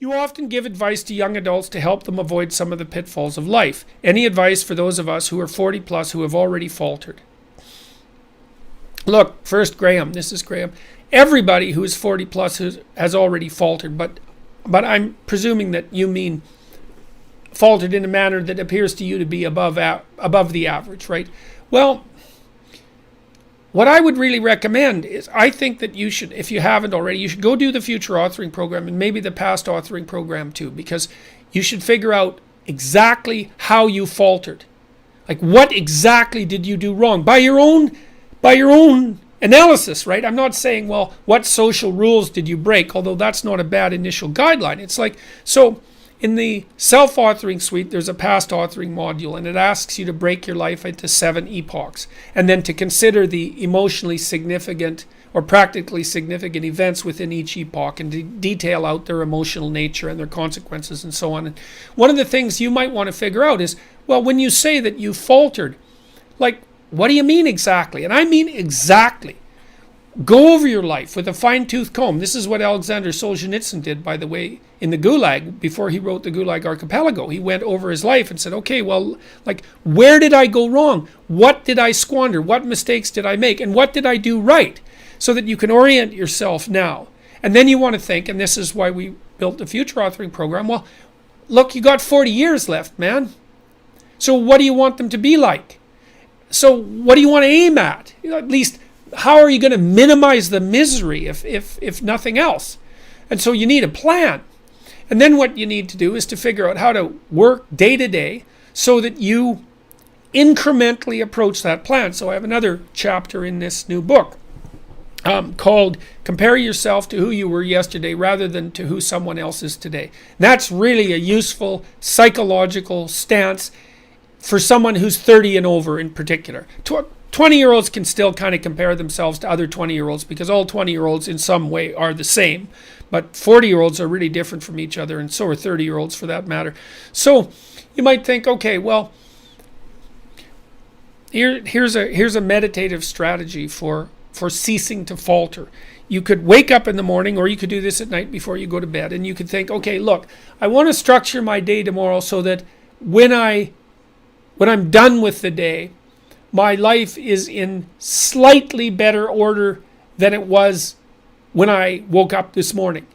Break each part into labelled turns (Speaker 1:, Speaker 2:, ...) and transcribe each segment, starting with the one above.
Speaker 1: You often give advice to young adults to help them avoid some of the pitfalls of life. Any advice for those of us who are 40 plus who have already faltered? Look, first Graham, this is Graham. Everybody who is 40 plus has already faltered, but I'm presuming that you mean faltered in a manner that appears to you to be above the average, right? Well, what I would really recommend is, I think that you should, if you haven't already, you should go do the future authoring program and maybe the past authoring program too, because you should figure out exactly how you faltered. Like, what exactly did you do wrong by your own analysis, right? I'm not saying, well, what social rules did you break? Although that's not a bad initial guideline. It's like, so in the self-authoring suite, there's a past authoring module, and it asks you to break your life into 7 epochs, and then to consider the emotionally significant or practically significant events within each epoch, and to detail out their emotional nature and their consequences and so on. And one of the things you might want to figure out is, well, when you say that you faltered, like, what do you mean exactly? And I mean exactly. Go over your life with a fine-tooth comb. This is what Alexander Solzhenitsyn did, by the way, in the Gulag, before he wrote the Gulag Archipelago. He went over his life and said, okay, well, like, where did I go wrong? What did I squander? What mistakes did I make? And what did I do right? So that you can orient yourself now. And then you want to think, and this is why we built the future authoring program, well, look, you got 40 years left, man. So what do you want them to be like? So what do you want to aim at? At least, how are you going to minimize the misery if nothing else? And so you need a plan. And then what you need to do is to figure out how to work day to day so that you incrementally approach that plan. So I have another chapter in this new book called Compare Yourself to Who You Were Yesterday Rather Than to Who Someone Else Is Today. That's really a useful psychological stance for someone who's 30 and over in particular. 20-year-olds can still kind of compare themselves to other 20-year-olds because all 20-year-olds in some way are the same. But 40-year-olds are really different from each other, and so are 30-year-olds for that matter. So you might think, okay, well, here's a meditative strategy for ceasing to falter. You could wake up in the morning, or you could do this at night before you go to bed, and you could think, okay, look, I want to structure my day tomorrow so that when I'm done with the day, my life is in slightly better order than it was when I woke up this morning.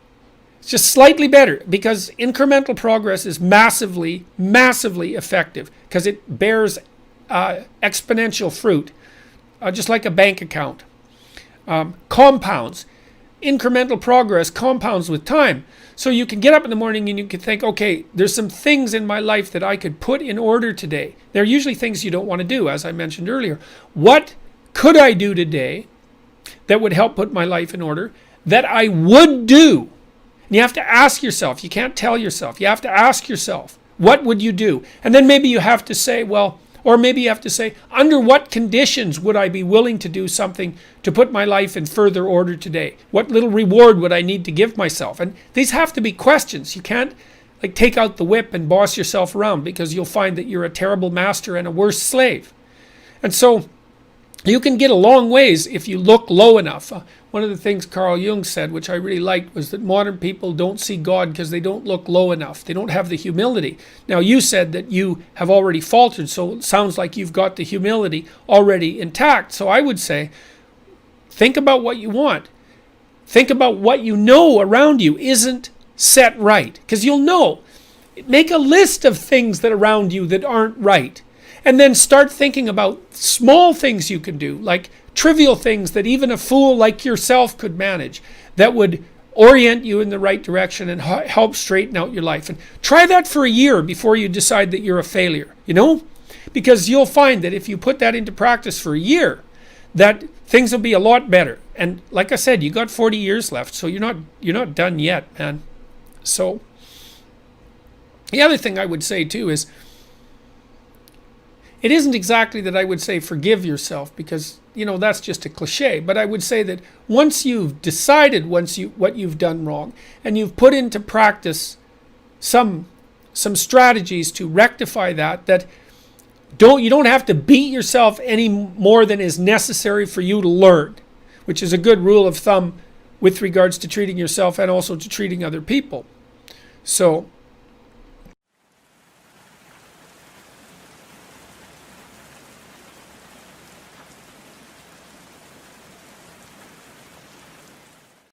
Speaker 1: It's just slightly better, because incremental progress is massively, massively effective, because it bears exponential fruit, just like a bank account. Compounds. Incremental progress compounds with time. So you can get up in the morning and you can think, okay, there's some things in my life that I could put in order today. They're usually things you don't want to do, as I mentioned earlier. What could I do today that would help put my life in order that I would do? And you have to ask yourself. You can't tell yourself. You have to ask yourself, what would you do? And then maybe you have to say, well, or maybe you have to say, under what conditions would I be willing to do something to put my life in further order today? What little reward would I need to give myself? And these have to be questions. You can't like take out the whip and boss yourself around, because you'll find that you're a terrible master and a worse slave. And so you can get a long ways if you look low enough. One of the things Carl Jung said, which I really liked, was that modern people don't see God because they don't look low enough. They don't have the humility. Now, you said that you have already faltered, so it sounds like you've got the humility already intact. So I would say, think about what you want. Think about what you know around you isn't set right, because you'll know. Make a list of things that around you that aren't right. And then start thinking about small things you can do, like trivial things that even a fool like yourself could manage, that would orient you in the right direction and help straighten out your life. And try that for a year before you decide that you're a failure, because you'll find that if you put that into practice for a year, that things will be a lot better. And like I said, you got 40 years left, so you're not done yet, man. So the other thing I would say too is, it isn't exactly that I would say forgive yourself, because, that's just a cliche. But I would say that once you've decided what you've done wrong, and you've put into practice some strategies to rectify that you don't have to beat yourself any more than is necessary for you to learn, which is a good rule of thumb with regards to treating yourself and also to treating other people. So